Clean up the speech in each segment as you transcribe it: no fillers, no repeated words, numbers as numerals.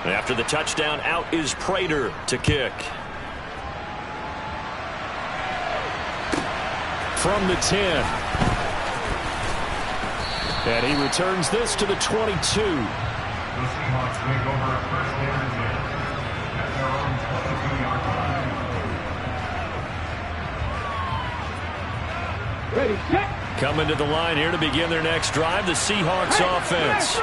After the touchdown, out is Prater to kick. From the 10. And he returns this to the 22. Ready, set. Coming to the line here to begin their next drive, the Seahawks offense.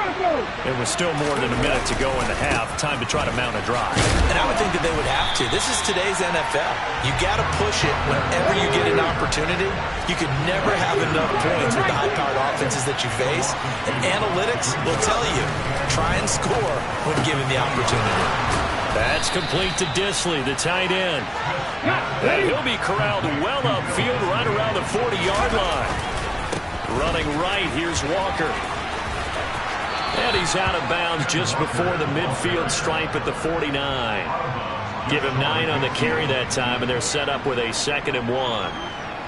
It was still more than a minute to go in the half. Time to try to mount a drive. And I would think that they would have to. This is today's NFL. You got to push it whenever you get an opportunity. You can never have enough points with the high-powered offenses that you face. And analytics will tell you, try and score when given the opportunity. That's complete to Dissly, the tight end. And he'll be corralled well upfield right around the 40-yard line. Running right, here's Walker. And he's out of bounds just before the midfield stripe at the 49. Give him 9 on the carry that time, and they're set up with a 2nd and 1.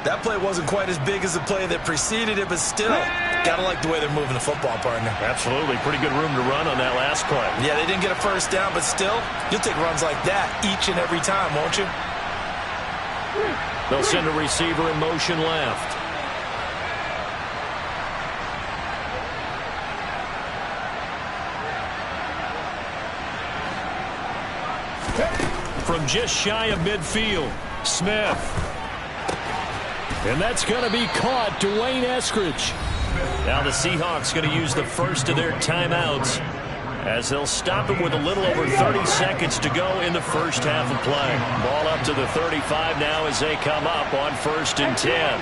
That play wasn't quite as big as the play that preceded it, but still, gotta like the way they're moving the football, partner. Absolutely. Pretty good room to run on that last play. Yeah, they didn't get a first down, but still, you'll take runs like that each and every time, won't you? They'll send a receiver in motion left. From just shy of midfield, Smith. And that's going to be caught, Dwayne Eskridge. Now the Seahawks going to use the first of their timeouts as they'll stop him with a little over 30 seconds to go in the first half of play. Ball up to the 35 now as they come up on 1st and 10.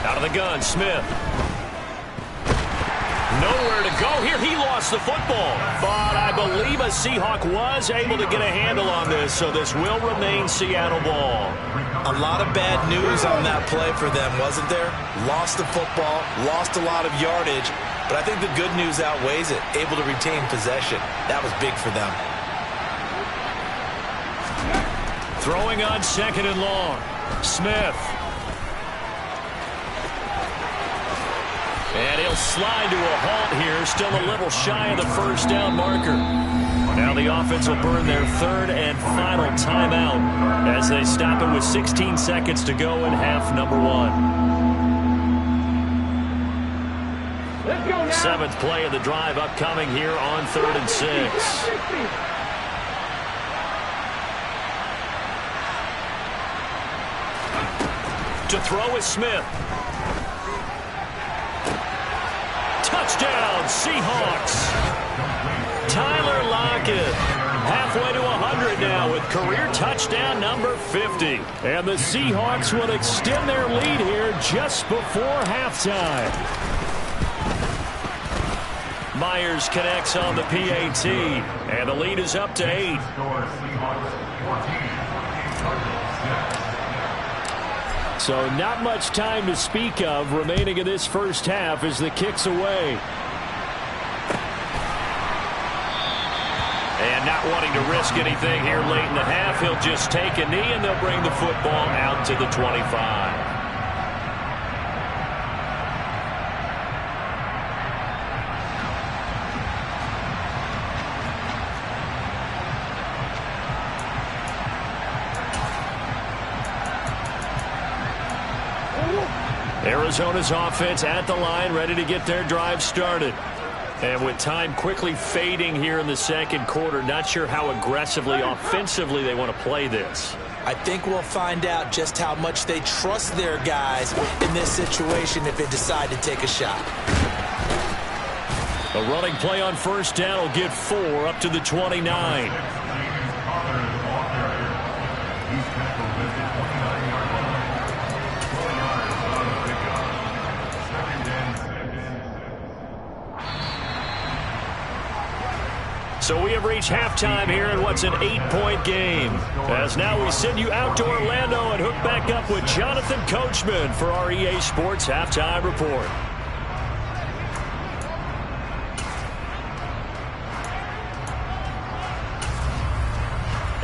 Out of the gun, Smith. Nowhere to go here. He lost the football. But I believe a Seahawk was able to get a handle on this, so this will remain Seattle ball. A lot of bad news on that play for them, wasn't there? Lost the football, lost a lot of yardage, but I think the good news outweighs it. Able to retain possession. That was big for them. Throwing on 2nd and long. Smith. And he'll slide to a halt here, still a little shy of the first down marker. Now the offense will burn their 3rd and final timeout as they stop it with 16 seconds to go in half number 1. 7th play of the drive upcoming here on 3rd and 6. To throw is Smith. Touchdown, Seahawks. Tyler Lockett halfway to 100 now with career touchdown number 50. And the Seahawks will extend their lead here just before halftime. Myers connects on the PAT, and the lead is up to 8. So not much time to speak of remaining in this first half as the kick's away. And not wanting to risk anything here late in the half, he'll just take a knee and they'll bring the football out to the 25. Arizona's offense at the line, ready to get their drive started. And with time quickly fading here in the second quarter, not sure how aggressively, offensively they want to play this. I think we'll find out just how much they trust their guys in this situation if they decide to take a shot. A running play on first down will get 4 up to the 29. So we have reached halftime here in what's an 8-point game. As now we send you out to Orlando and hook back up with Jonathan Coachman for our EA Sports Halftime Report.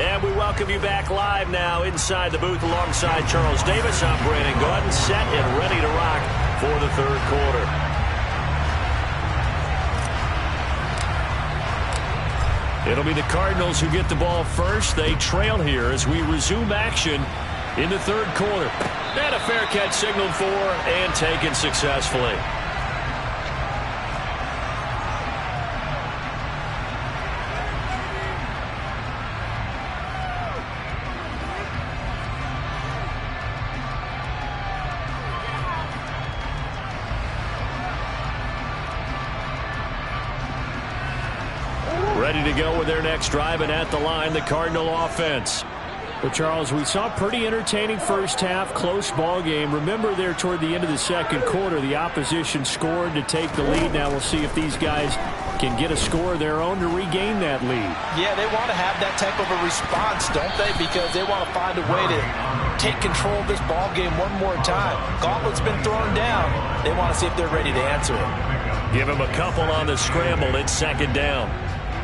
And we welcome you back live now inside the booth alongside Charles Davis. I'm Brandon Gaudin, set and ready to rock for the third quarter. It'll be the Cardinals who get the ball first. They trail here as we resume action in the third quarter. And a fair catch signaled for and taken successfully. Ready to go with their next drive, and at the line, the Cardinal offense. Well, Charles, we saw a pretty entertaining first half, close ball game. Remember there toward the end of the second quarter, the opposition scored to take the lead. Now we'll see if these guys can get a score of their own to regain that lead. Yeah, they want to have that type of a response, don't they? Because they want to find a way to take control of this ball game one more time. Gauntlet's been thrown down. They want to see if they're ready to answer it. Give him a couple on the scramble. It's second down.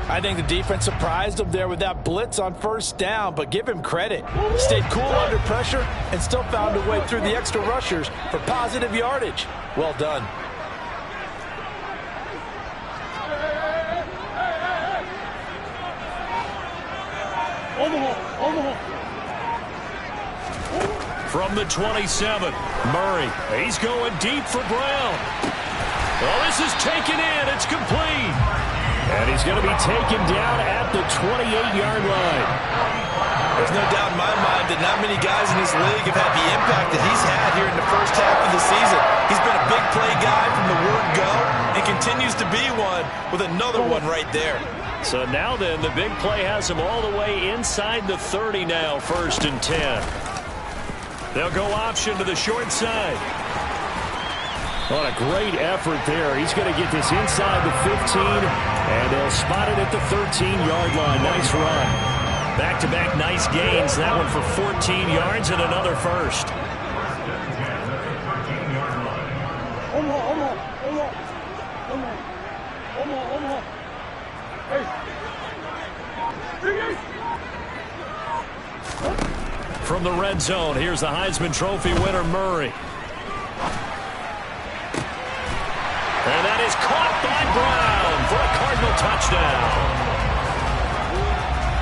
I think the defense surprised him there with that blitz on first down, but give him credit. Stayed cool under pressure and still found a way through the extra rushers for positive yardage. Well done. From the 27, Murray. He's going deep for Brown. Well, this is taken in. It's complete. And he's going to be taken down at the 28-yard line. There's no doubt in my mind that not many guys in this league have had the impact that he's had here in the first half of the season. He's been a big play guy from the word go and continues to be one with another one right there. So now then, the big play has him all the way inside the 30 now, 1st and 10. They'll go option to the short side. What a great effort there. He's going to get this inside the 15, and they'll spot it at the 13-yard line. Nice run. Back-to-back nice gains. That one for 14 yards and another first. From the red zone, here's the Heisman Trophy winner, Murray. And that is caught by Brown for a Cardinal touchdown.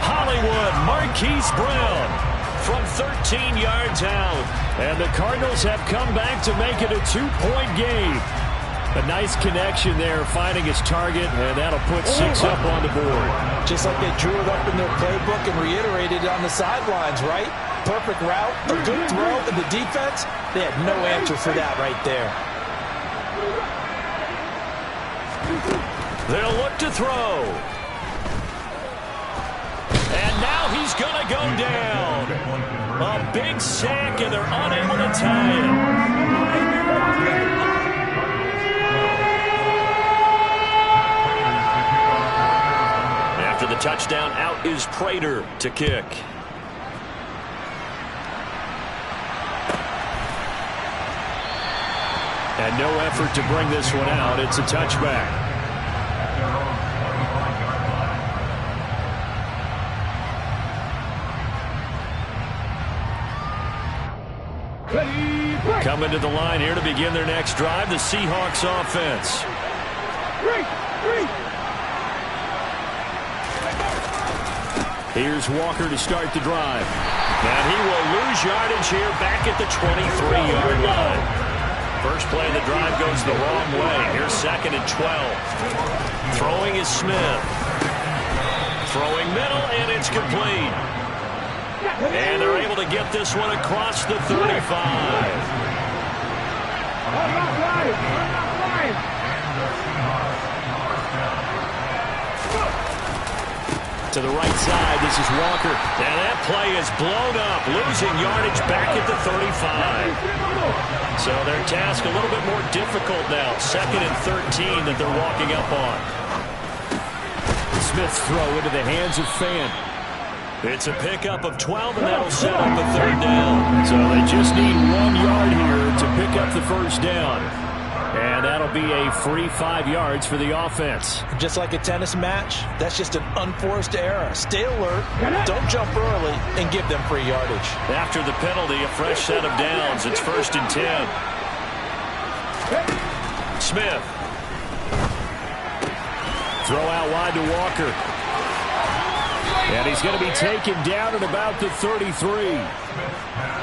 Hollywood Marquise Brown from 13 yards out. And the Cardinals have come back to make it a 2-point game. A nice connection there, finding his target, and that'll put 6 up on the board. Just like they drew it up in their playbook and reiterated it on the sidelines, right? Perfect route, a good throw, and the defense, they had no answer for that right there. They'll look to throw. And now he's going to go down. A big sack, and they're unable to tie him. After the touchdown, out is Prater to kick. And no effort to bring this one out. It's a touchback. Coming to the line here to begin their next drive, the Seahawks offense. Here's Walker to start the drive. And he will lose yardage here back at the 23-yard line. First play of the drive goes the wrong way. Here's 2nd and 12. Throwing is Smith. Throwing middle, and it's complete. And they're able to get this one across the 35. To the right side, this is Walker. And that play is blown up, losing yardage back at the 35. So their task a little bit more difficult now. 2nd and 13 that they're walking up on. Smith's throw into the hands of Fant. It's a pickup of 12, and that'll set up a 3rd down. So they just need 1 yard here to pick up the 1st down. And that'll be a free 5 yards for the offense. Just like a tennis match, that's just an unforced error. Stay alert, don't jump early, and give them free yardage. After the penalty, a fresh set of downs. It's 1st and 10. Smith. Throw out wide to Walker. And he's going to be taken down at about the 33.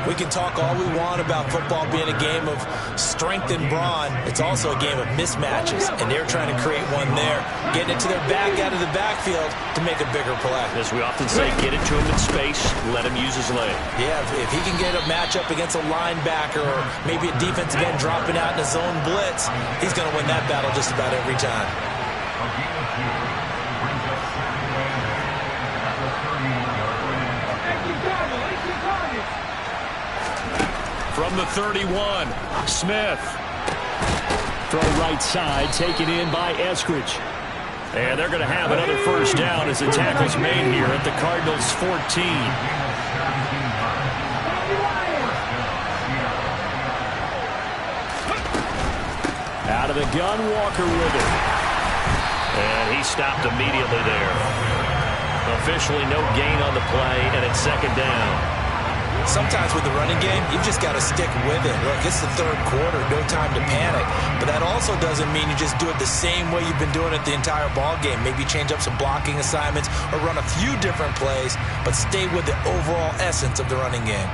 We can talk all we want about football being a game of strength and brawn. It's also a game of mismatches, and they're trying to create one there, getting it to their back out of the backfield to make a bigger play. As we often say, get it to him in space, let him use his leg. Yeah, if he can get a matchup against a linebacker or maybe a defensive end dropping out in a zone blitz, he's going to win that battle just about every time. From the 31, Smith. Throw right side, taken in by Eskridge. And they're going to have another first down as the tackle's made here at the Cardinals' 14. Out of the gun, Walker with it. And he stopped immediately there. Officially no gain on the play, and it's second down. Sometimes with the running game, you've just got to stick with it. Look, it's the third quarter, no time to panic. But that also doesn't mean you just do it the same way you've been doing it the entire ball game. Maybe change up some blocking assignments or run a few different plays, but stay with the overall essence of the running game.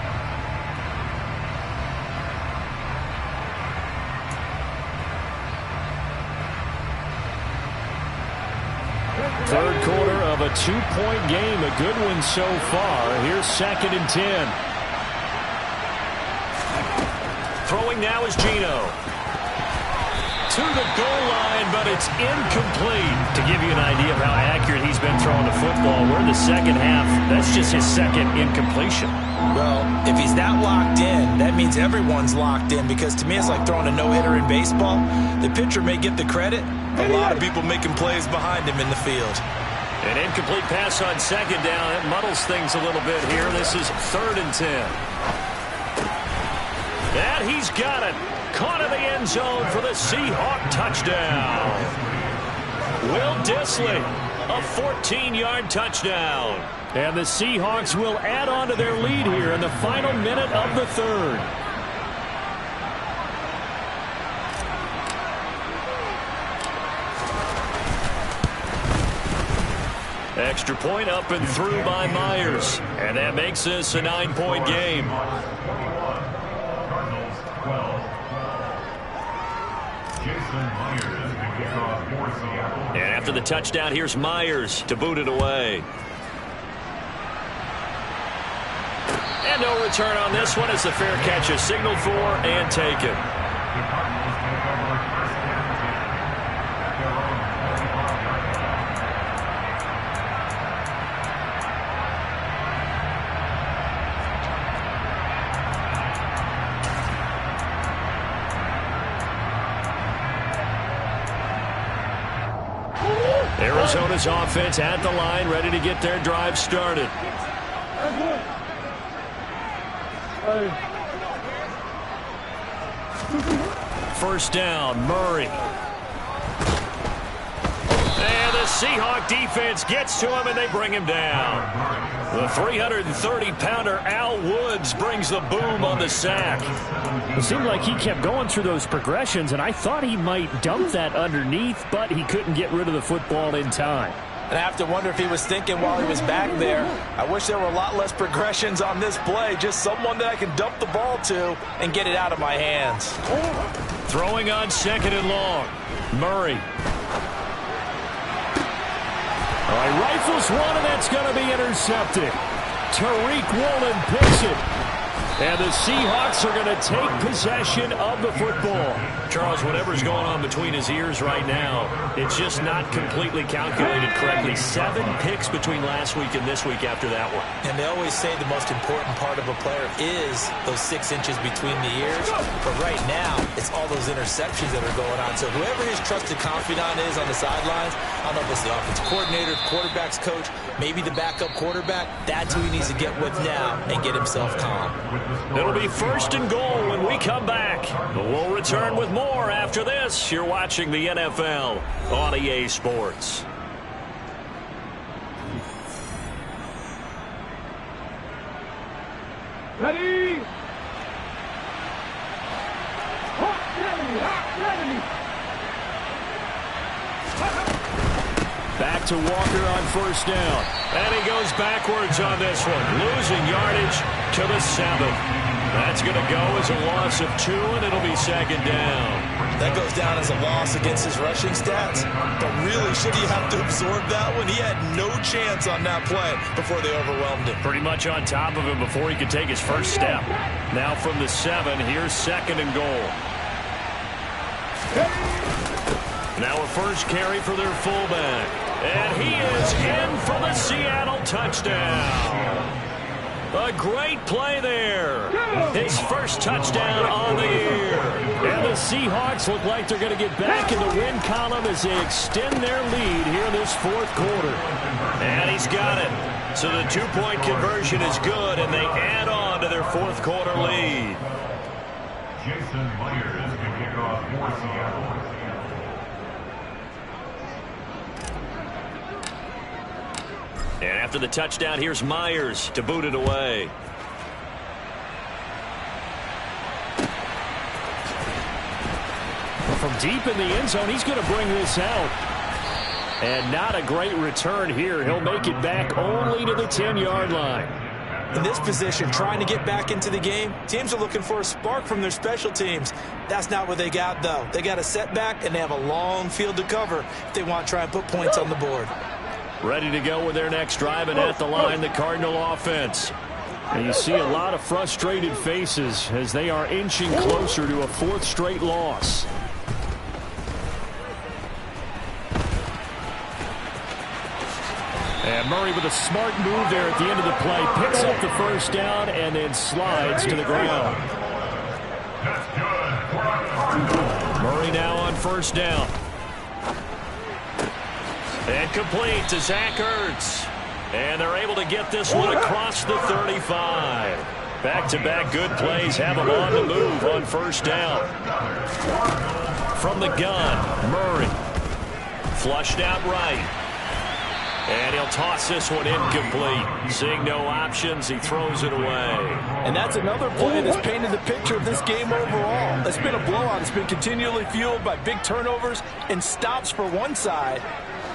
Third quarter of a 2-point game, a good one so far. Here's 2nd and 10. Throwing now is Geno. To the goal line, but it's incomplete. To give you an idea of how accurate he's been throwing the football, we're in the second half. That's just his second incompletion. Well, if he's that locked in, that means everyone's locked in, because to me it's like throwing a no-hitter in baseball. The pitcher may get the credit, a lot of people making plays behind him in the field. An incomplete pass on second down. It muddles things a little bit here. This is 3rd and 10. And he's got it. Caught in the end zone for the Seahawk touchdown. Will Dissly, a 14-yard touchdown. And the Seahawks will add on to their lead here in the final minute of the third. Extra point up and through by Myers. And that makes this a 9-point game. And after the touchdown, here's Myers to boot it away. And no return on this one as the fair catch is signaled for and taken. Arizona's offense at the line, ready to get their drive started. First down, Murray. And the Seahawk defense gets to him, and they bring him down. The 330-pounder Al Woods brings the boom on the sack. It seemed like he kept going through those progressions, and I thought he might dump that underneath, but he couldn't get rid of the football in time. And I have to wonder if he was thinking while he was back there, I wish there were a lot less progressions on this play, just someone that I can dump the ball to and get it out of my hands. Throwing on 2nd and long, Murray. All right, rifles one, and that's going to be intercepted. Tariq Woolen picks it. And the Seahawks are going to take possession of the football. Charles, whatever's going on between his ears right now, it's just not completely calculated correctly. 7 picks between last week and this week after that one. And they always say the most important part of a player is those 6 inches between the ears. But right now, it's all those interceptions that are going on. So whoever his trusted confidant is on the sidelines, I don't know if it's the offensive coordinator, the quarterback's coach, maybe the backup quarterback, that's who he needs to get with now and get himself calm. It'll be 1st and goal when we come back. We'll return with more after this. You're watching the NFL on EA Sports. Ready? Back to Walker on first down. And he goes backwards on this one, losing yardage to the 7. That's going to go as a loss of 2, and it'll be second down. That goes down as a loss against his rushing stats. But really, should he have to absorb that one? He had no chance on that play before they overwhelmed him. Pretty much on top of him before he could take his first step. Now from the 7, here's second and goal. Now a first carry for their fullback. And he is in for the Seattle touchdown. A great play there. His first touchdown on the year. And the Seahawks look like they're going to get back in the win column as they extend their lead here in this fourth quarter. And he's got it. So the 2-point conversion is good, and they add on to their fourth quarter lead. Jason Myers can kick off for Seattle. And after the touchdown, here's Myers to boot it away. From deep in the end zone, he's going to bring this out. And not a great return here. He'll make it back only to the 10-yard line. In this position, trying to get back into the game, teams are looking for a spark from their special teams. That's not what they got, though. They got a setback, and they have a long field to cover if they want to try and put points on the board. Ready to go with their next drive, and at the line, the Cardinal offense. And you see a lot of frustrated faces as they are inching closer to a 4th straight loss. And Murray with a smart move there at the end of the play. Picks up the first down and then slides to the ground. Murray now on first down. And complete to Zach Ertz. And they're able to get this one across the 35. Back-to-back good plays have them on the move on first down. From the gun, Murray. Flushed out right. And he'll toss this one incomplete. Seeing no options, he throws it away. And that's another play that's painted the picture of this game overall. It's been a blowout. It's been continually fueled by big turnovers and stops for one side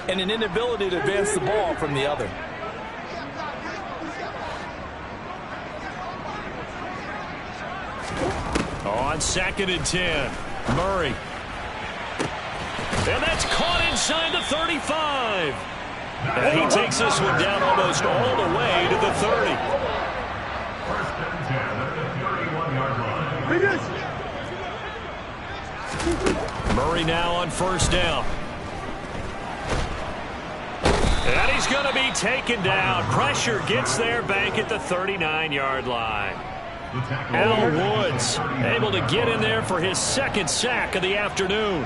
and an inability to advance the ball from the other. On 2nd and 10, Murray. And that's caught inside the 35. And he takes this one down almost all the way to the 30. First and 10 at the 31-yard line. Murray now on first down. And he's going to be taken down. Pressure gets there back at the 39-yard line. Al Woods able to get in there for his 2nd sack of the afternoon.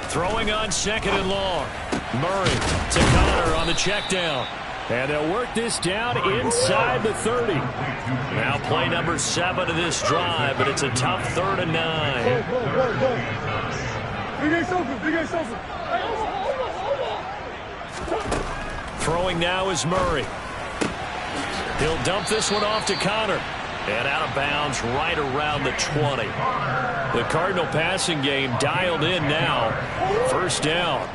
Throwing on 2nd and long. Murray to Connor on the check down. And they'll work this down inside the 30. Now play number 7 of this drive, but it's a tough 3rd and 9. Throwing now is Murray. He'll dump this one off to Connor. And out of bounds right around the 20. The Cardinal passing game dialed in now. First down.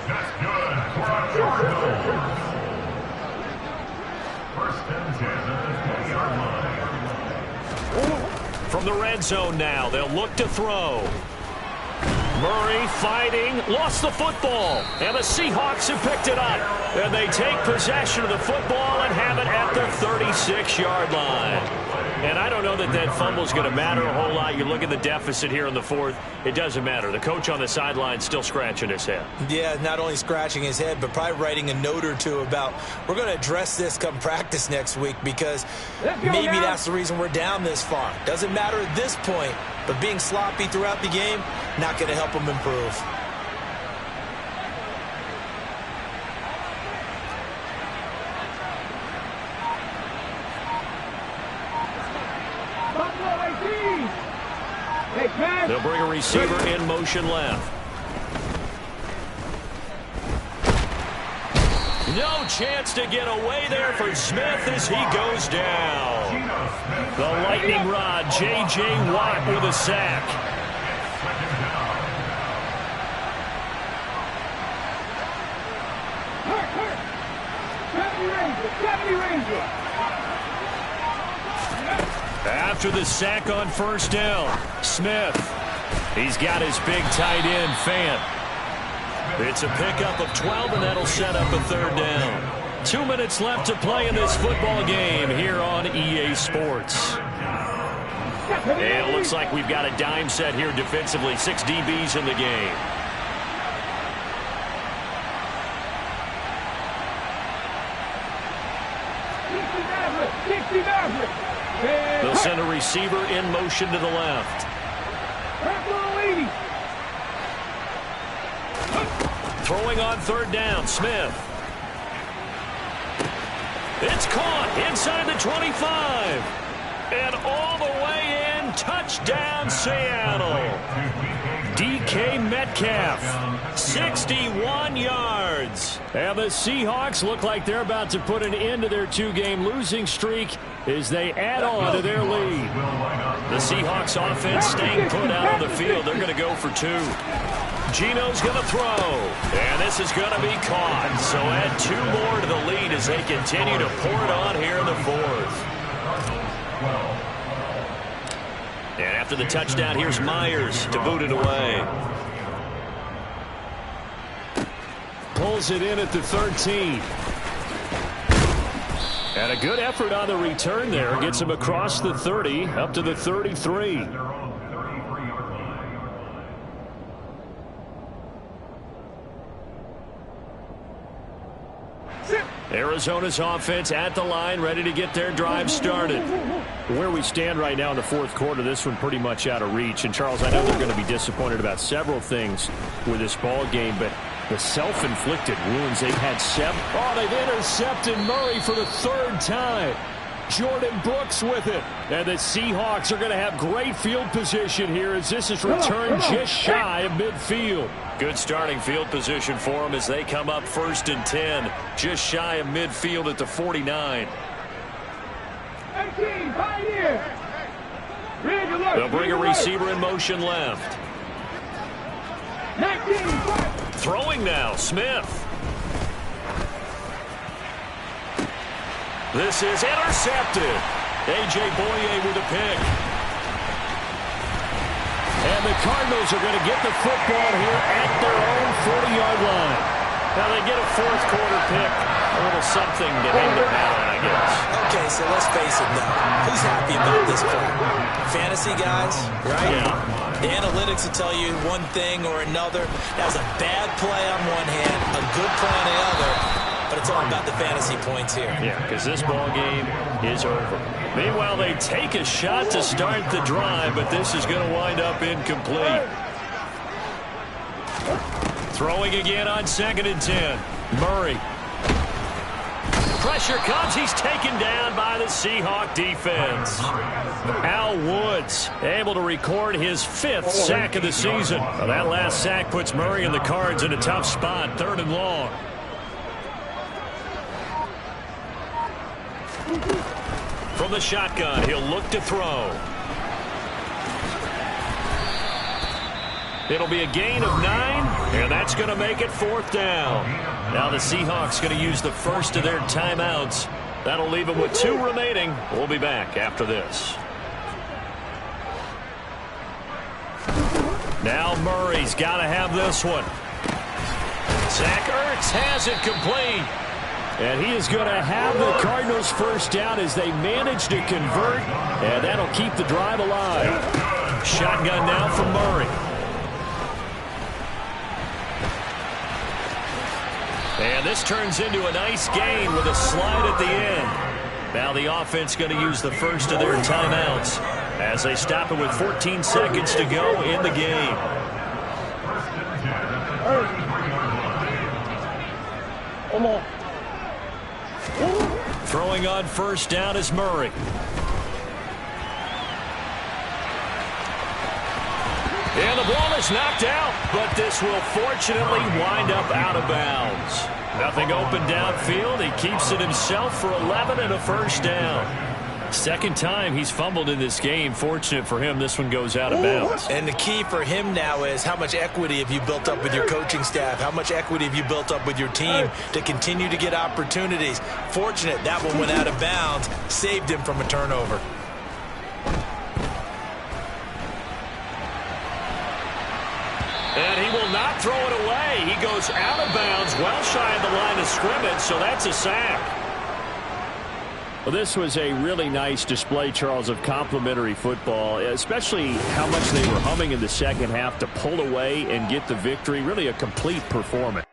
First and 10 at the 20-yard line. From the red zone now, they'll look to throw. Murray fighting, lost the football, and the Seahawks have picked it up. And they take possession of the football and have it at the 36-yard line. And I don't know that that fumble is going to matter a whole lot. You look at the deficit here in the 4th, it doesn't matter. The coach on the sideline still scratching his head. Yeah, not only scratching his head, but probably writing a note or two about, we're going to address this come practice next week because maybe that's the reason we're down this far. Doesn't matter at this point, but being sloppy throughout the game, not going to help them improve. They'll bring a receiver in motion left. No chance to get away there for Smith as he goes down. The lightning rod, J.J. Watt with a sack. After the sack on first down, Smith. He's got his big tight end, Fant. It's a pickup of 12, and that'll set up a third down. 2 minutes left to play in this football game here on EA Sports. And it looks like we've got a dime set here defensively. 6 DBs in the game. They'll send a receiver in motion to the left. Throwing on third down, Smith. It's caught inside the 25. And all the way in, touchdown Seattle. DK Metcalf, 61 yards. And the Seahawks look like they're about to put an end to their 2-game losing streak as they add on to their lead. The Seahawks offense staying put out on the field. They're going to go for 2. Geno's going to throw, and this is going to be caught. So add 2 more to the lead as they continue to pour it on here in the 4th. And after the touchdown, here's Myers to boot it away. Pulls it in at the 13. And a good effort on the return there. Gets him across the 30, up to the 33. Arizona's offense at the line, ready to get their drive started. Where we stand right now in the 4th quarter, this one pretty much out of reach. And, Charles, I know they're going to be disappointed about several things with this ball game, but the self-inflicted wounds they've had. They've intercepted Murray for the 3rd time. Jordan Brooks with it. And the Seahawks are going to have great field position here as this is returned just shy of midfield. Good starting field position for them as they come up 1st and 10, just shy of midfield at the 49. They'll bring a receiver in motion left. Throwing now, Smith. This is intercepted. A.J. Boye with a pick. And the Cardinals are going to get the football here at their own 40-yard line. Now they get a 4th quarter pick. A little something to hang their hat on, I guess. Okay, so let's face it now. Who's happy about this play? Fantasy guys, right? Yeah. The analytics will tell you one thing or another. That was a bad play on one hand, a good play on the other. But it's all about the fantasy points here. Yeah, because this ball game is over. Meanwhile, they take a shot to start the drive, but this is going to wind up incomplete. Throwing again on 2nd and 10. Murray. Pressure comes. He's taken down by the Seahawk defense. Al Woods able to record his 5th sack of the season. Well, that last sack puts Murray and the Cards in a tough spot. 3rd and long. From the shotgun, he'll look to throw. It'll be a gain of 9, and that's going to make it 4th down. Now the Seahawks going to use the first of their timeouts. That'll leave them with 2 remaining. We'll be back after this. Now Murray's got to have this one. Zach Ertz has it complete. And he is going to have the Cardinals first down as they manage to convert. And that'll keep the drive alive. Shotgun now from Murray. And this turns into a nice gain with a slide at the end. Now the offense going to use the first of their timeouts as they stop it with 14 seconds to go in the game. Come on. Throwing on first down is Murray. And the ball is knocked out, but this will fortunately wind up out of bounds. Nothing open downfield. He keeps it himself for 11 and a first down. Second time he's fumbled in this game. Fortunate for him, this one goes out of bounds. And the key for him now is how much equity have you built up with your coaching staff? How much equity have you built up with your team to continue to get opportunities? Fortunate that one went out of bounds, saved him from a turnover. And he will not throw it away. He goes out of bounds, well shy of the line of scrimmage, so that's a sack. Well, this was a really nice display, Charles, of complimentary football, especially how much they were humming in the second half to pull away and get the victory. Really a complete performance.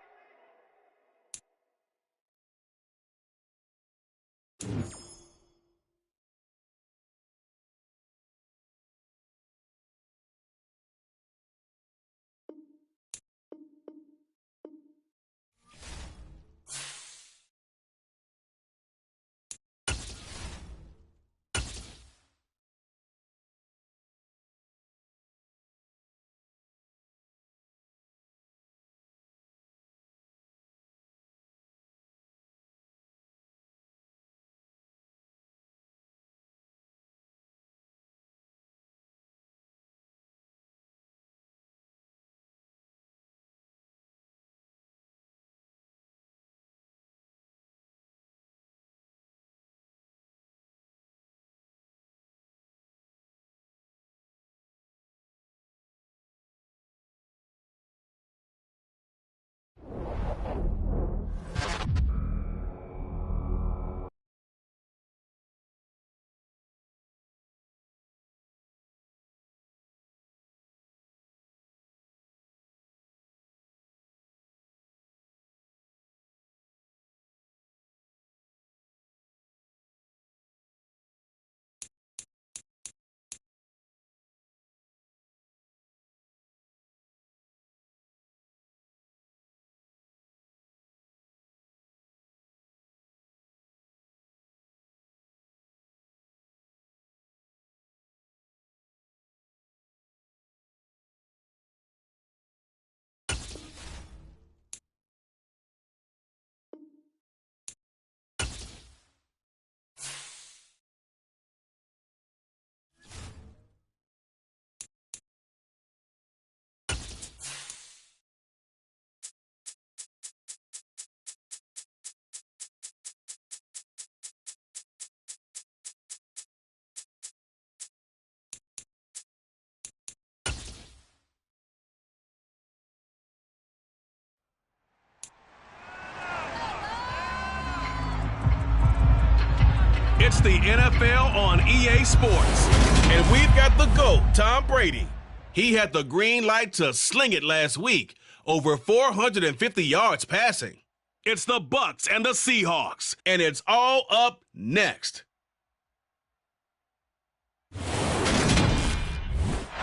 It's the NFL on EA Sports. And we've got the GOAT, Tom Brady. He had the green light to sling it last week, over 450 yards passing. It's the Bucs and the Seahawks, and it's all up next.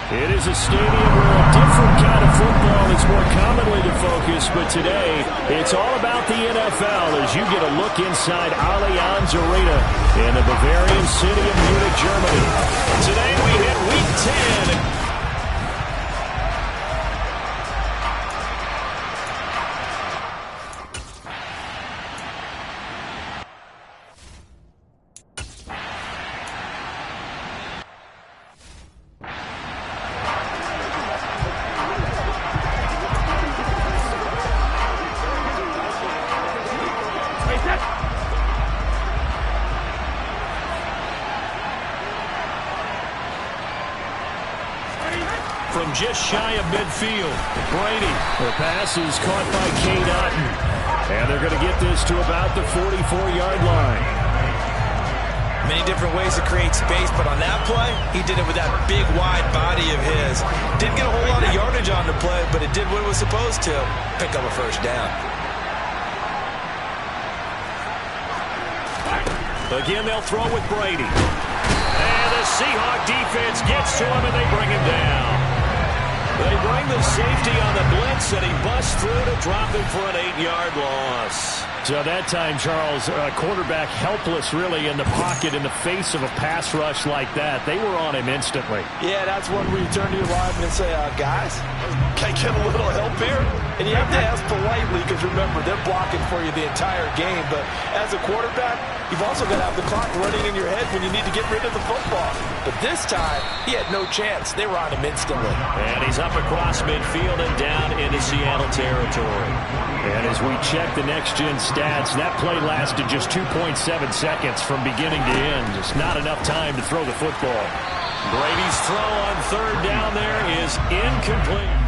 It is a stadium where a different kind of football is more commonly the focus, but today it's all about the NFL as you get a look inside Allianz Arena in the Bavarian city of Munich, Germany. Today we hit Week 10. From just shy of midfield, Brady. The pass is caught by Cade Otton. And they're going to get this to about the 44-yard line. Many different ways to create space, but on that play, he did it with that big, wide body of his. Didn't get a whole lot of yardage on the play, but it did what it was supposed to, pick up a first down. Again, they'll throw with Brady. And the Seahawk defense gets to him, and they bring him down. They bring the safety on the blitz, and he busts through to drop him for an 8-yard loss. So that time, Charles, quarterback helpless really in the pocket in the face of a pass rush like that. They were on him instantly. Yeah, that's when we turn to your lineman and say, guys, can I get a little help here? And you have to ask politely because, remember, they're blocking for you the entire game. But as a quarterback, you've also got to have the clock running in your head when you need to get rid of the football. But this time, he had no chance. They were on him instantly. And he's up across midfield and down into Seattle territory. And as we check the next-gen stats, that play lasted just 2.7 seconds from beginning to end. Just not enough time to throw the football. Brady's throw on third down there is incomplete.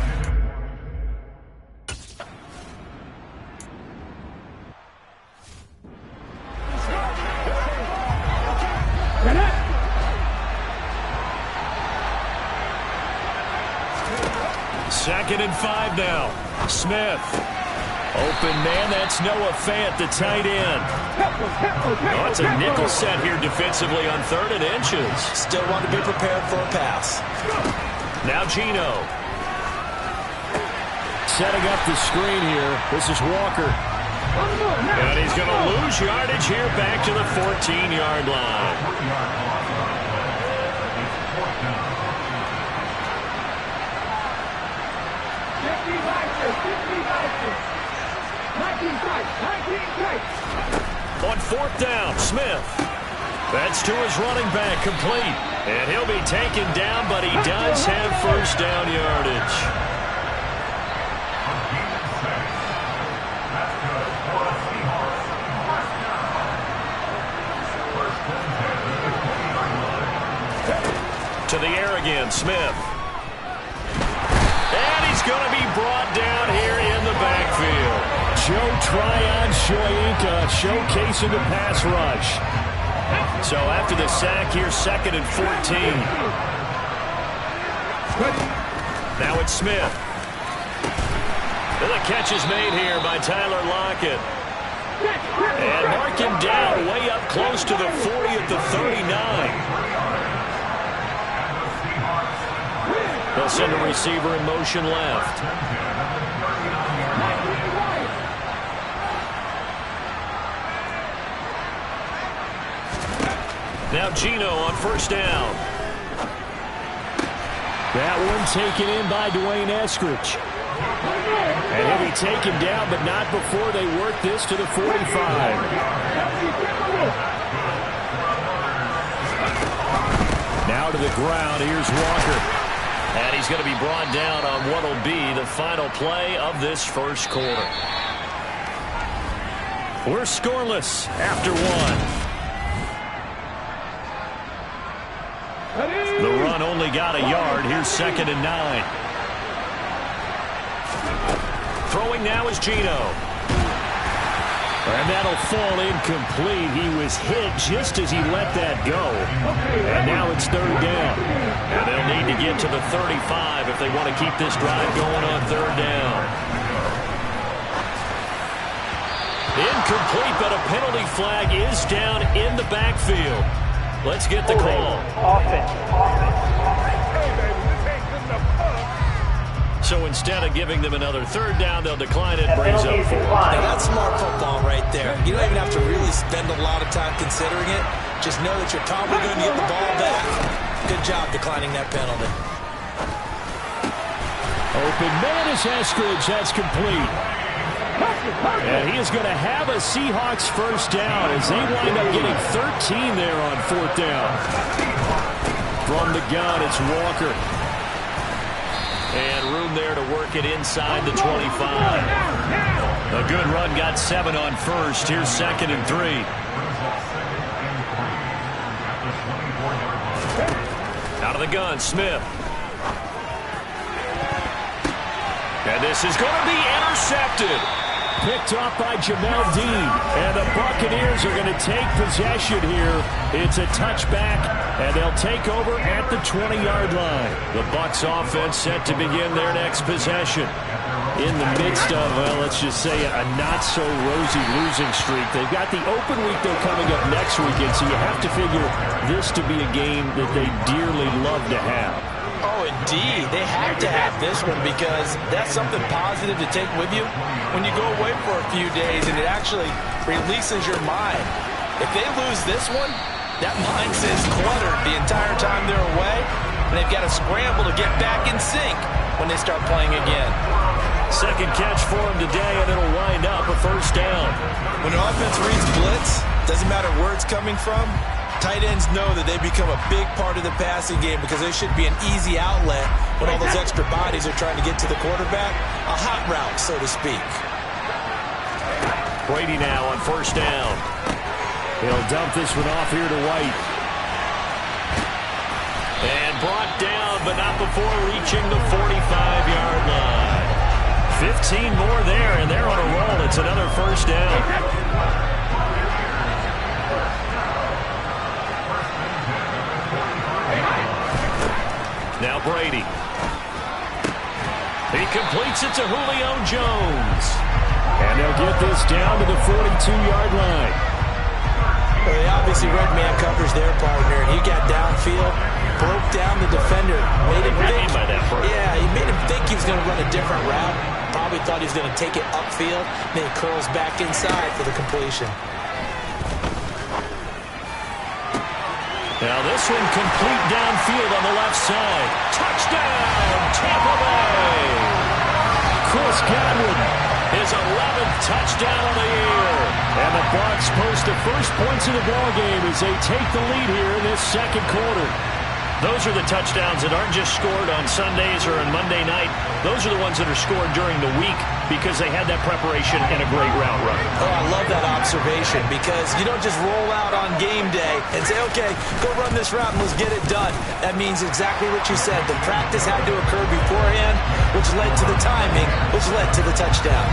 Second and 5 now. Smith. Open man, that's Noah Fant, the tight end. Oh, it's a nickel set here defensively on 3rd and inches. Still want to be prepared for a pass. Now Geno. Setting up the screen here. This is Walker. And he's going to lose yardage here back to the 14-yard line. On 4th down, Smith. That's to his running back, complete. And he'll be taken down, but he does have first down yardage. To the air again, Smith. And he's going to be brought down here in the backfield. Joe Tryon-Shoyinka showcasing the pass rush. So after the sack here, 2nd and 14. Now it's Smith. And the catch is made here by Tyler Lockett. And mark him down way up close to the 40 at the 39. They'll send a receiver in motion left. Now Geno on 1st down. That one taken in by Dwayne Eskridge. And he'll be taken down, but not before they work this to the 45. Now to the ground. Here's Walker. And he's going to be brought down on what will be the final play of this first quarter. We're scoreless after 1. The run only got a yard. Here's 2nd and 9. Throwing now is Geno. And that'll fall incomplete. He was hit just as he let that go. And now it's 3rd down. And they'll need to get to the 35 if they want to keep this drive going on 3rd down. Incomplete, but a penalty flag is down in the backfield. Let's get the call. So instead of giving them another 3rd down, they'll decline it. Brings up 4. Now that's smart football right there. You don't even have to really spend a lot of time considering it. Just know that you're probably going to get the ball back. Good job declining that penalty. Open man is Eskridge. That's complete. And he is going to have a Seahawks first down as they wind up getting 13 there on 4th down. From the gun, it's Walker. And room there to work it inside the 25. A good run, got 7 on 1st. Here's 2nd and 3. Out of the gun, Smith. And this is going to be intercepted. Picked off by Jamel Dean. And the Buccaneers are going to take possession here. It's a touchback, and they'll take over at the 20-yard line. The Bucs offense set to begin their next possession. In the midst of, well, let's just say a not-so-rosy losing streak. They've got the open week, though, coming up next weekend, so you have to figure this to be a game that they dearly love to have. Oh, indeed. They have to have this one because that's something positive to take with you when you go away for a few days, and it actually releases your mind. If they lose this one, that mind says cluttered the entire time they're away, and they've got to scramble to get back in sync when they start playing again. Second catch for him today, and it'll wind up a first down. When an offense reads blitz, Doesn't matter where it's coming from. Tight ends know that they become a big part of the passing game because they should be an easy outlet when all those extra bodies are trying to get to the quarterback. A hot route, so to speak. Brady now on first down. He'll dump this one off here to White. And brought down, but not before reaching the 45-yard line. 15 more there, and they're on a roll. It's another first down. Now Brady. He completes it to Julio Jones. And they'll get this down to the 42-yard line. Well, they obviously read man coverage their partner, and he got downfield, broke down the defender, made him think. Yeah, he made him think he was going to run a different route. Probably thought he was going to take it upfield, then he curls back inside for the completion. Now this one complete downfield on the left side. Touchdown, Tampa Bay! Chris Godwin, his 11th touchdown of the year. And the Bucs post the first points of the ballgame as they take the lead here in this second quarter. Those are the touchdowns that aren't just scored on Sundays or on Monday night. Those are the ones that are scored during the week because they had that preparation and a great route run. Oh, I love that observation because you don't just roll out on game day and say, okay, go run this route and let's get it done. That means exactly what you said. The practice had to occur beforehand, which led to the timing, which led to the touchdown.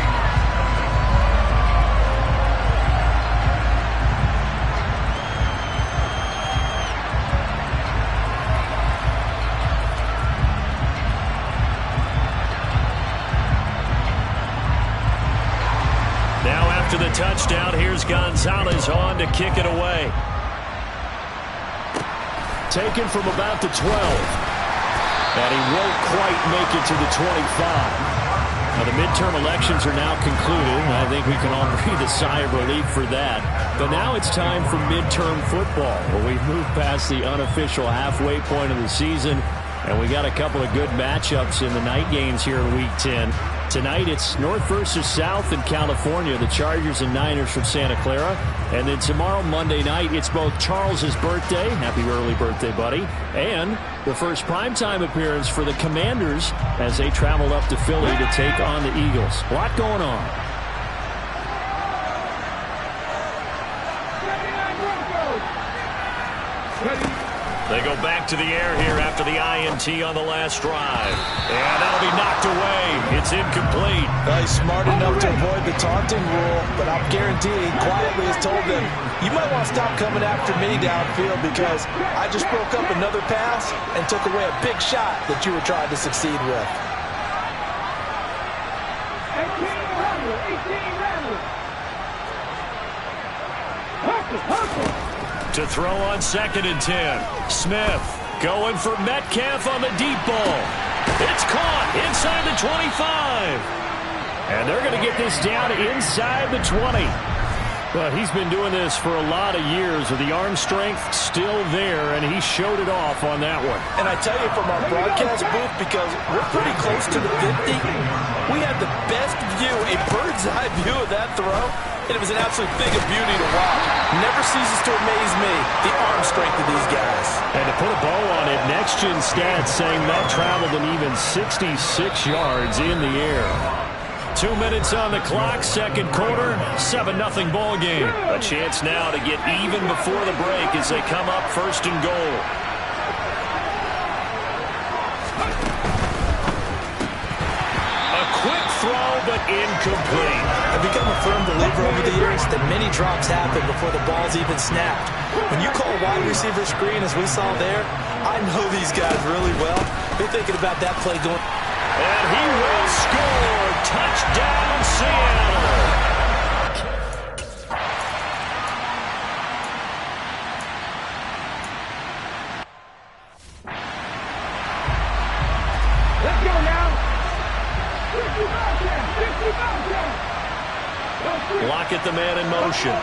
After the touchdown, here's Gonzalez on to kick it away. Taken from about the 12. And he won't quite make it to the 25. Now, the midterm elections are now concluded. I think we can all breathe a sigh of relief for that. But now it's time for midterm football, where we've moved past the unofficial halfway point of the season. And we got a couple of good matchups in the night games here in Week 10. Tonight, it's North versus South in California, the Chargers and Niners from Santa Clara. And then tomorrow, Monday night, it's both Charles's birthday, happy early birthday, buddy, and the first primetime appearance for the Commanders as they travel up to Philly to take on the Eagles. A lot going on. They go back to the air here after the INT on the last drive. And that'll be knocked away. It's incomplete. Well, he's smart enough to avoid the taunting rule, but I'm guaranteeing he quietly has told them, you might want to stop coming after me downfield because I just broke up another pass and took away a big shot that you were trying to succeed with. To throw on 2nd and 10. Smith going for Metcalf on the deep ball. It's caught inside the 25. And they're going to get this down inside the 20. Well, he's been doing this for a lot of years with the arm strength still there, and he showed it off on that one. And I tell you from our broadcast booth, because we're pretty close to the 50, we had the best view, a bird's eye view of that throw. And it was an absolute thing of beauty to watch. Never ceases to amaze me, the arm strength of these guys. And to put a bow on it, Next Gen Stats saying that traveled an even 66 yards in the air. 2 minutes on the clock, second quarter, 7-0 ball game. A chance now to get even before the break as they come up 1st and goal. A quick throw, but incomplete. I've become a firm believer over the years that many drops happen before the ball's even snapped. When you call a wide receiver screen, as we saw there, I know these guys really well. They're thinking about that play going. And he will score. Touchdown, Seattle. Let's go now. Lockett, the man in motion.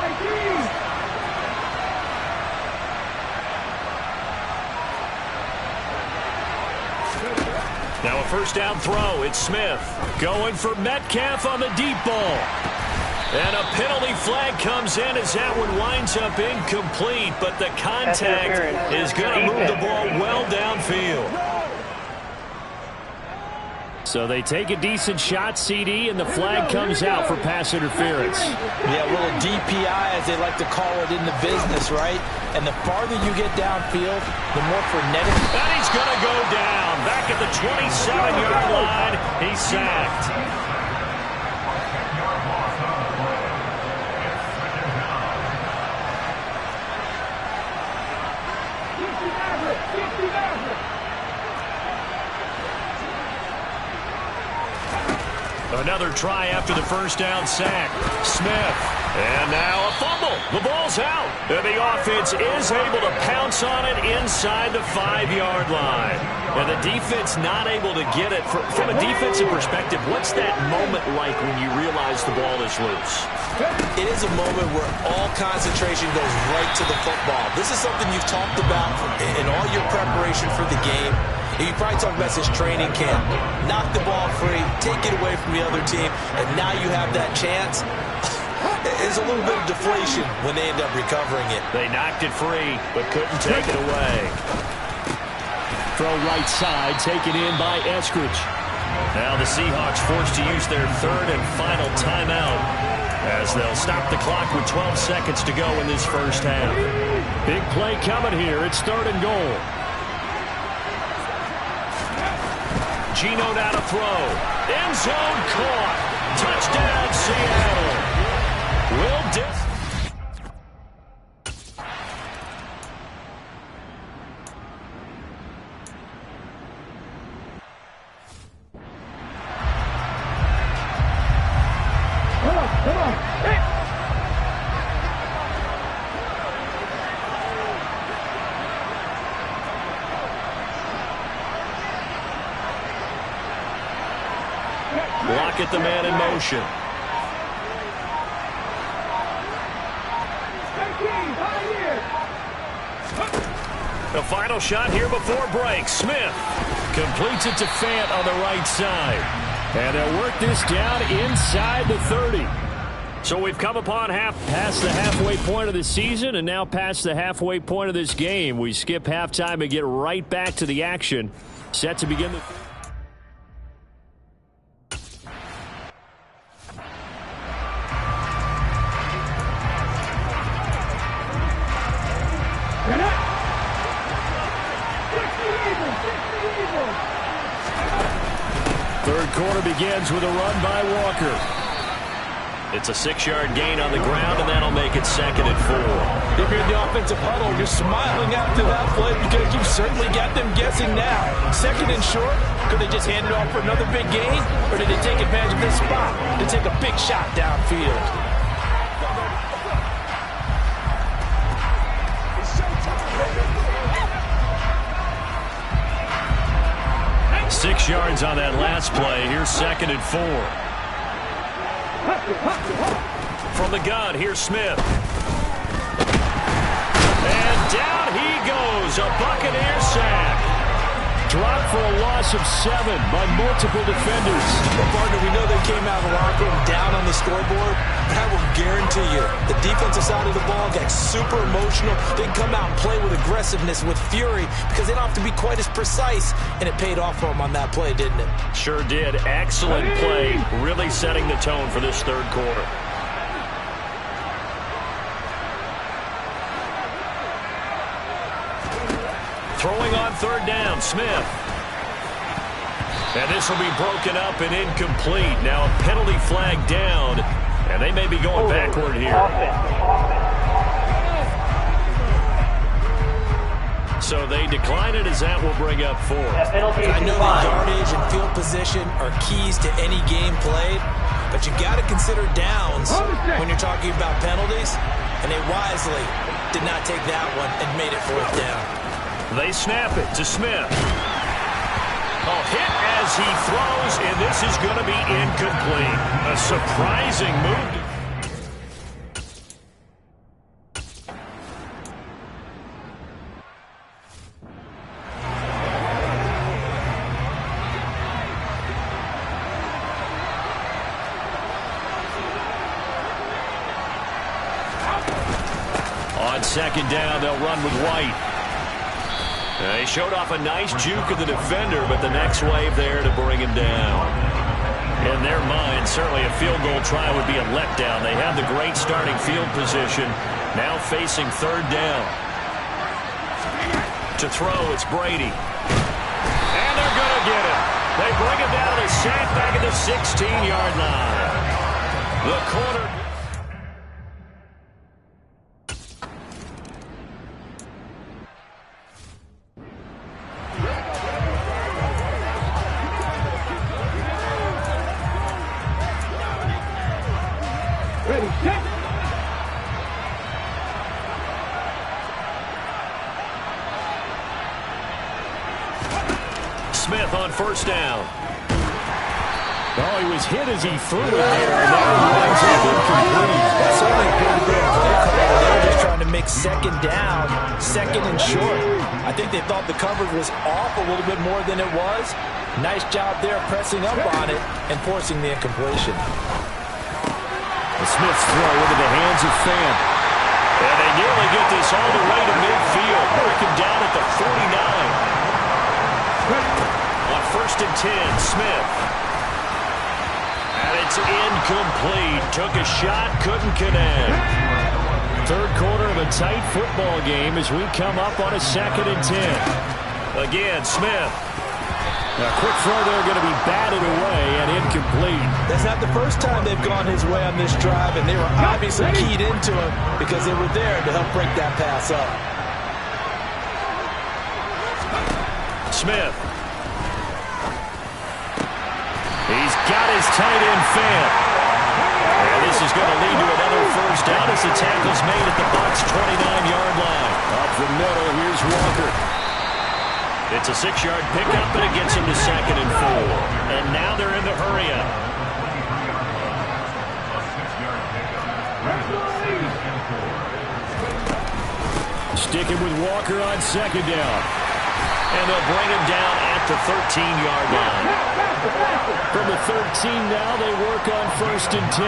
Now a first down throw. It's Smith going for Metcalf on the deep ball. And a penalty flag comes in as that one winds up incomplete, but the contact is going to move the ball well downfield. So they take a decent shot, CD, and the flag comes out for pass interference. Yeah, a little DPI, as they like to call it in the business, right? And the farther you get downfield, the more frenetic. And he's going to go down. Back at the 27-yard line, he's sacked. Another try after the first down sack. Smith. And now a fumble. The ball's out. And the offense is able to pounce on it inside the 5-yard line. And the defense not able to get it. From a defensive perspective, what's that moment like when you realize the ball is loose? It is a moment where all concentration goes right to the football. This is something you've talked about in all your preparation for the game. You probably talk about this training camp. Knock the ball free, take it away from the other team, and now you have that chance. There's a little bit of deflation when they end up recovering it. They knocked it free, but couldn't take it away. Throw right side, taken in by Eskridge. Now the Seahawks forced to use their third and final timeout, as they'll stop the clock with 12 seconds to go in this first half. Big play coming here. It's 3rd and goal. Geno now to throw. End zone caught. Touchdown, Seattle. Will Come on. Hey. Lockett, the man in motion. The final shot here before break. Smith completes it to Fant on the right side. And they'll work this down inside the 30. So we've come upon past the halfway point of the season and now past the halfway point of this game. We skip halftime and get right back to the action. Set to begin the... Third quarter begins with a run by Walker. It's a 6-yard gain on the ground, and that'll make it 2nd and 4. If you're in the offensive huddle, you're smiling after that play because you've certainly got them guessing now. 2nd and short, could they just hand it off for another big gain, or did they take advantage of this spot to take a big shot downfield? 6 yards on that last play. Here's 2nd and 4. From the gun, here's Smith. And down he goes. A Buccaneer sack. Dropped for a loss of 7 by multiple defenders. Well, partner, we know they came out of the locker room down on the scoreboard, but I will guarantee you the defensive side of the ball got super emotional. They come out and play with aggressiveness, with fury, because they don't have to be quite as precise, and it paid off for them on that play, didn't it? Sure did. Excellent play, really setting the tone for this third quarter. Throwing on 3rd down, Smith. And this will be broken up and incomplete. Now a penalty flag down, and they may be going backward here. So they decline it, as that will bring up 4. I know that yardage and field position are keys to any game played, but you got to consider downs when you're talking about penalties, and they wisely did not take that one and made it 4th down. They snap it to Smith. Hit as he throws, and this is going to be incomplete. A surprising move. On second down, they'll run with White. He showed off a nice juke of the defender, but the next wave there to bring him down. In their mind, certainly a field goal try would be a letdown. They have the great starting field position, now facing third down. To throw, it's Brady. And they're going to get him. They bring him down to sack back at the 16-yard line. The corner. Smith on first down. Oh, he was hit as he threw it there, and that winds up incomplete. That's certainly a pretty big play call. They were just trying to make second down, second and short. I think they thought the coverage was off a little bit more than it was. Nice job there pressing up on it and forcing the incompletion. The Smith's throw into the hands of Fant. And they nearly get this all the way to midfield. Breaking down at the 49. On first and 10, Smith. And it's incomplete. Took a shot, couldn't connect. Third quarter of a tight football game as we come up on a second and 10. Again, Smith. A quick throw there going to be batted away and incomplete. That's not the first time they've gone his way on this drive, and they were obviously keyed into him because they were there to help break that pass up. Smith. He's got his tight end Fant. And this is going to lead to another first down as the tackle's made at the Bucs 29-yard line. Up the middle, here's Walker. It's a 6-yard pickup, and it gets him to second and 4. And now they're in the hurry-up. Sticking with Walker on second down. And they'll bring him down at the 13-yard line. From the 13 now, they work on first and 10.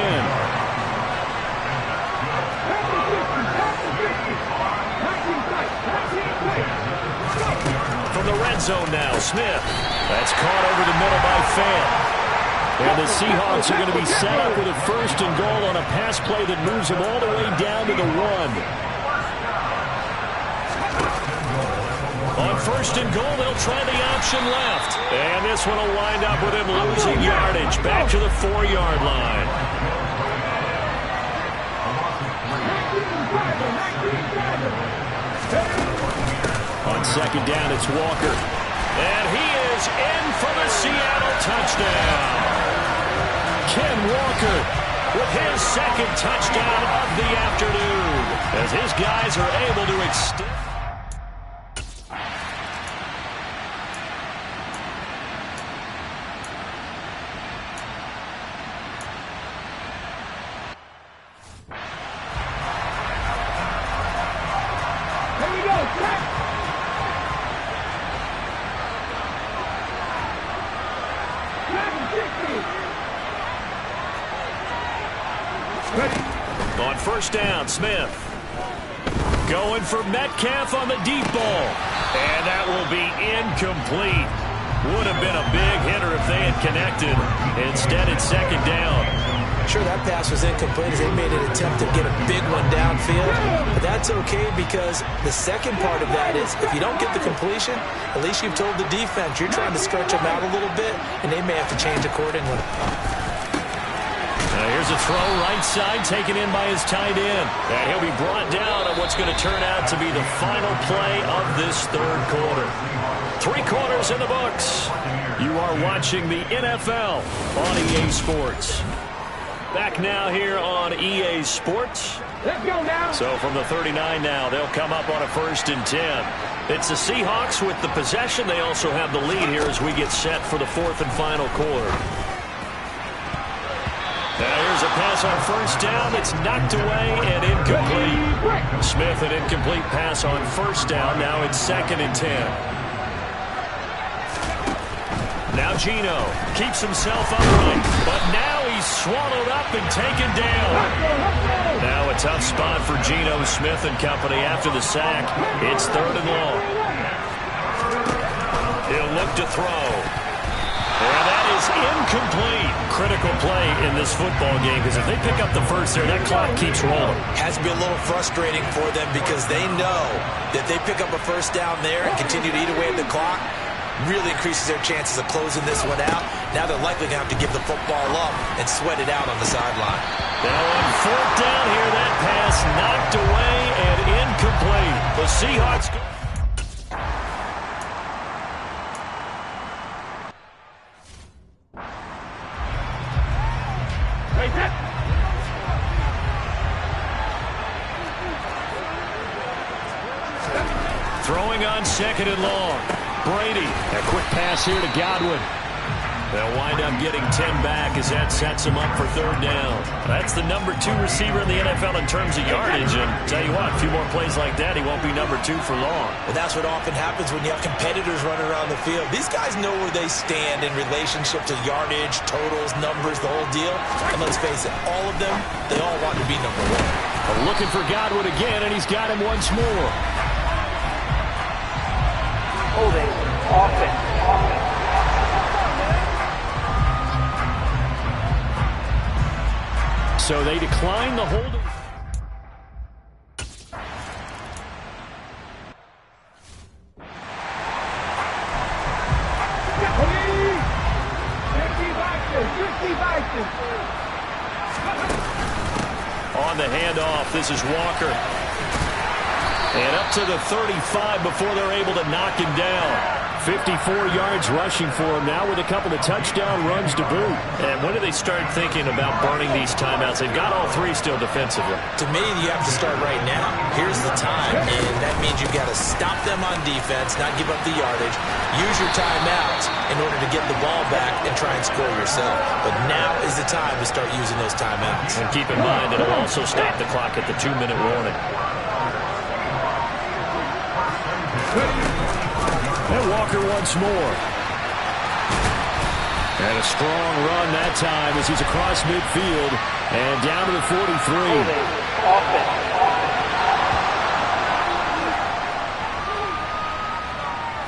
From the red zone now, Smith. That's caught over the middle by Fant. And the Seahawks are going to be set up with a first and goal on a pass play that moves them all the way down to the 1. On first and goal, they'll try the option left. And this one will wind up with him losing yardage back to the 4-yard line. On second down, it's Walker. And he is in for the Seattle touchdown. Ken Walker with his second touchdown of the afternoon as his guys are able to extend. On first down, Smith. Going for Metcalf on the deep ball. And that will be incomplete. Would have been a big hitter if they had connected. Instead, it's second down. Sure, that pass was incomplete as they made an attempt to get a big one downfield. But that's okay because the second part of that is if you don't get the completion, at least you've told the defense you're trying to stretch them out a little bit, and they may have to change accordingly. Here's a throw right side taken in by his tight end. And he'll be brought down on what's going to turn out to be the final play of this third quarter. 3 quarters in the books. You are watching the NFL on EA Sports. Back now here on EA Sports. Let's go now. So from the 39 now, they'll come up on a first and 10. It's the Seahawks with the possession. They also have the lead here as we get set for the 4th and final quarter. Now here's a pass on first down that's knocked away and incomplete. Smith, an incomplete pass on first down. Now it's second and 10. Now Geno keeps himself upright, but now he's swallowed up and taken down. Now a tough spot for Geno Smith and company after the sack. It's 3rd and long. He'll look to throw. And that is incomplete. Critical play in this football game because if they pick up the first there, that clock keeps rolling. Has to be a little frustrating for them because they know that they pick up a first down there and continue to eat away at the clock, really increases their chances of closing this one out. Now they're likely going to have to give the football up and sweat it out on the sideline. Now on 4th down here, that pass knocked away and incomplete. The Seahawks go. Throwing on 2nd and long. Brady. A quick pass here to Godwin. They'll wind up getting 10 back as that sets him up for 3rd down. That's the number 2 receiver in the NFL in terms of yardage. And tell you what, a few more plays like that, he won't be number 2 for long. Well, that's what often happens when you have competitors running around the field. These guys know where they stand in relationship to yardage, totals, numbers, the whole deal. And let's face it, all of them, they all want to be number 1. Looking for Godwin again, and he's got him once more. Holding offense. So they decline the holding. On the handoff, this is Walker. And up to the 35 before they're able to knock him down. 54 yards rushing for him now with a couple of touchdown runs to boot. And when do they start thinking about burning these timeouts? They've got all 3 still defensively. To me, you have to start right now. Here's the time, and that means you've got to stop them on defense, not give up the yardage, use your timeouts in order to get the ball back and try and score yourself. But now is the time to start using those timeouts. And keep in mind, it'll also stop the clock at the 2-minute warning. And Walker once more. And a strong run that time as he's across midfield and down to the 43.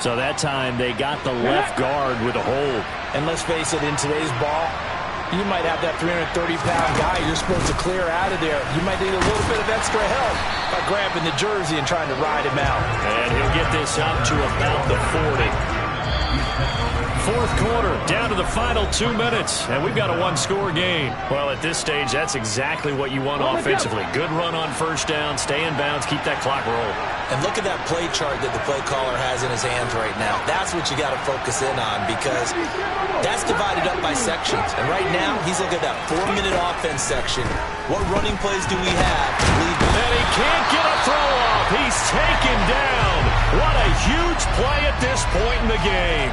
So that time they got the left guard with a hold. And let's face it, in today's ball, you might have that 330-pound guy you're supposed to clear out of there. You might need a little bit of extra help by grabbing the jersey and trying to ride him out. And he'll get this up to about the 40. 4th quarter, down to the final 2 minutes, and we've got a 1-score game. Well, at this stage, that's exactly what you want offensively. Good run on 1st down, stay in bounds, keep that clock rolling. And look at that play chart that the play caller has in his hands right now. That's what you got to focus in on because that's divided up by sections. And right now, he's looking at that 4-minute offense section. What running plays do we have to lead? And he can't get a throw off. He's taken down. What a huge play at this point in the game.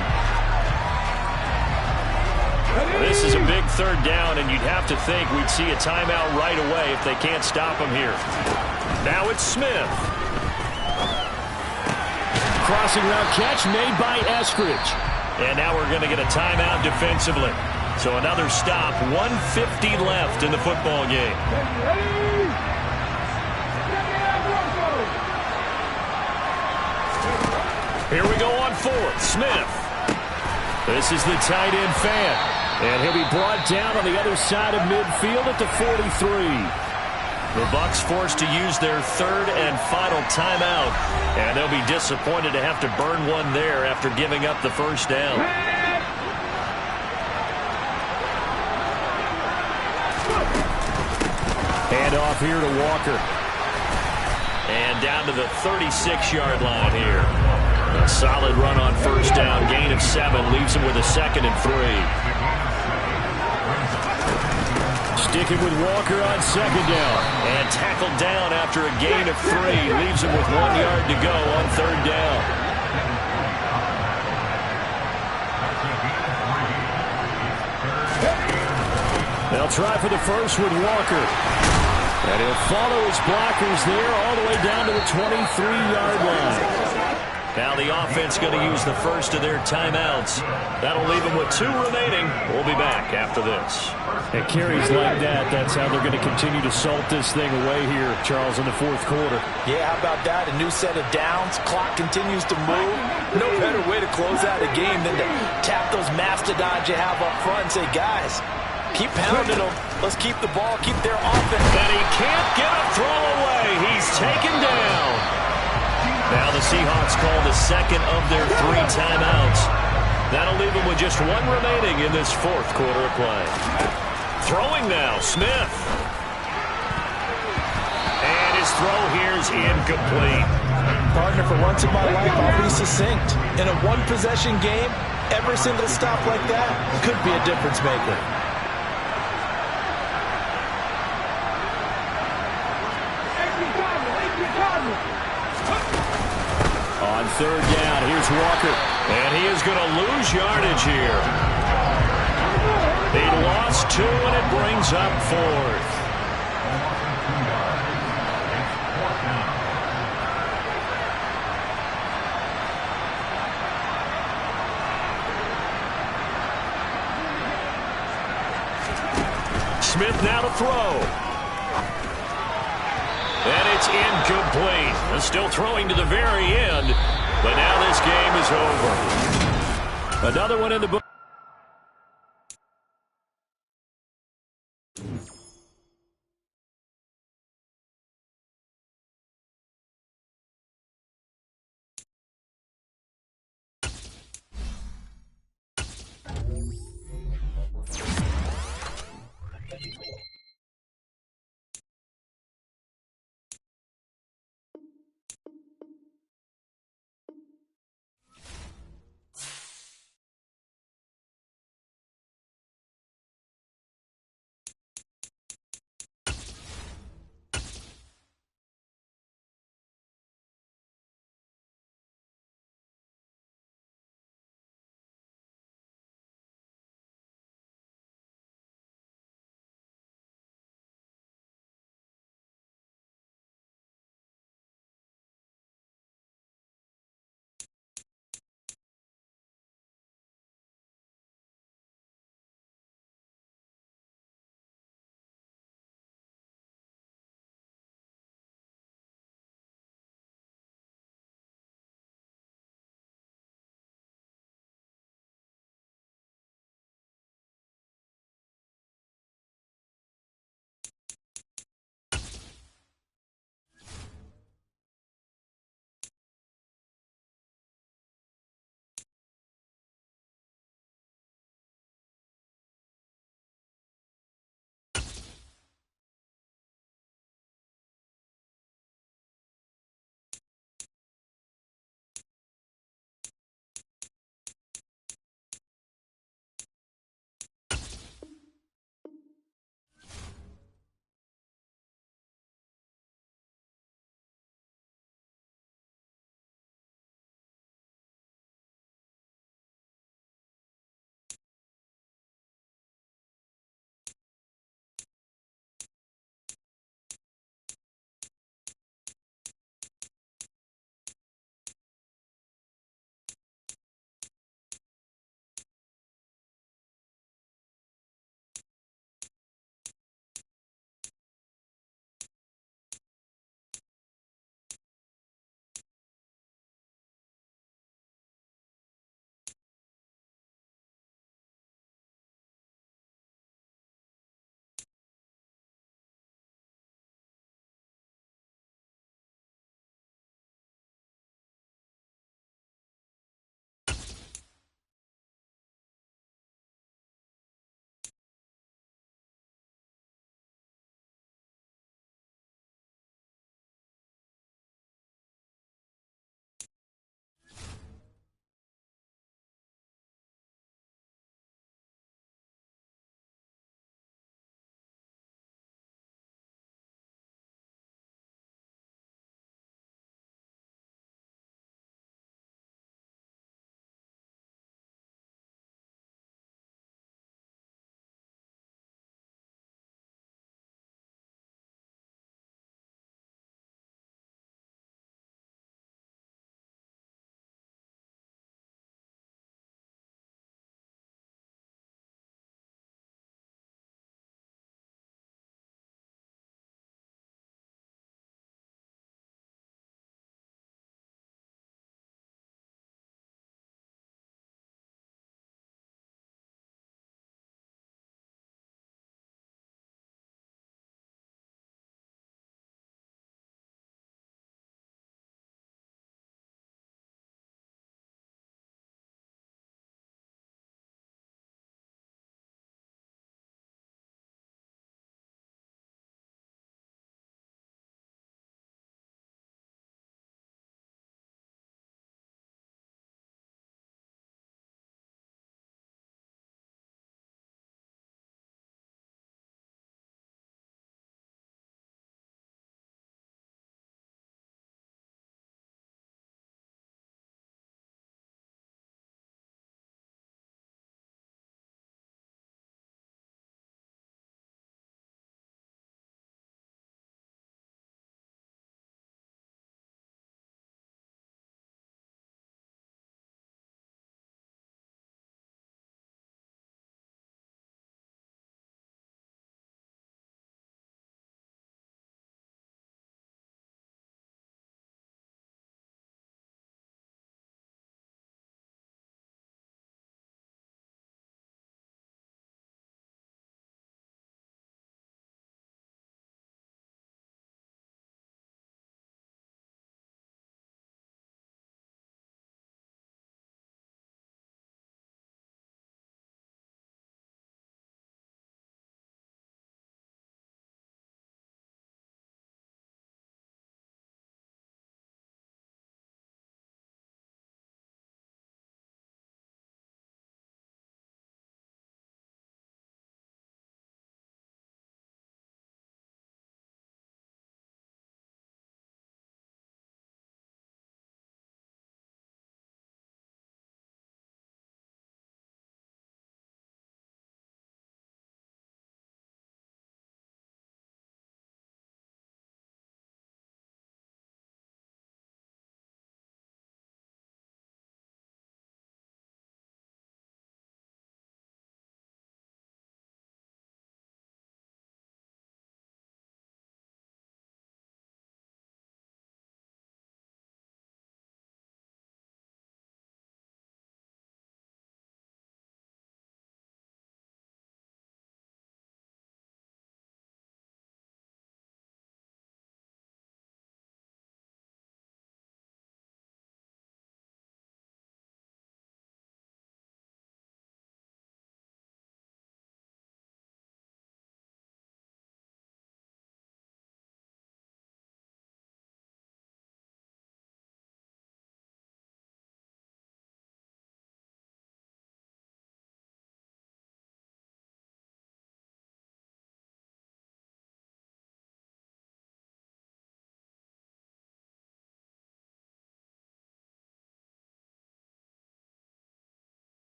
This is a big 3rd down, and you'd have to think we'd see a timeout right away if they can't stop him here. Now it's Smith. Crossing route catch made by Eskridge. And now we're going to get a timeout defensively. So another stop, 1:50 left in the football game. Here we go on 4th. Smith. This is the tight end fan. And he'll be brought down on the other side of midfield at the 43. The Bucs forced to use their 3rd and final timeout. And they'll be disappointed to have to burn one there after giving up the 1st down. Hand off here to Walker. And down to the 36-yard line here. A solid run on 1st down. Gain of 7 leaves him with a 2nd and 3. Sticking with Walker on 2nd down. And tackled down after a gain of 3. Leaves him with 1 yard to go on 3rd down. They'll try for the first with Walker. And he'll follow his blockers there all the way down to the 23-yard line. Now the offense going to use the first of their timeouts. That'll leave them with 2 remaining. We'll be back after this. At carries like that, that's how they're going to continue to salt this thing away here, Charles, in the fourth quarter. Yeah, how about that? A new set of downs. Clock continues to move. No better way to close out a game than to tap those mastodons you have up front and say, guys, keep pounding them. Let's keep the ball, keep their offense. And he can't get a throw away. He's taken down. Now the Seahawks call the second of their 3 timeouts. That'll leave them with just 1 remaining in this fourth quarter of play. Throwing now, Smith. And his throw here's incomplete. Partner, for once in my life, I'll be succinct. In a one-possession game, every single stop like that could be a difference maker. On third down, here's Walker. And he is going to lose yardage here. He lost 2, and it brings up 4th. Smith now to throw. And it's incomplete. They're still throwing to the very end, but now this game is over. Another one in the book.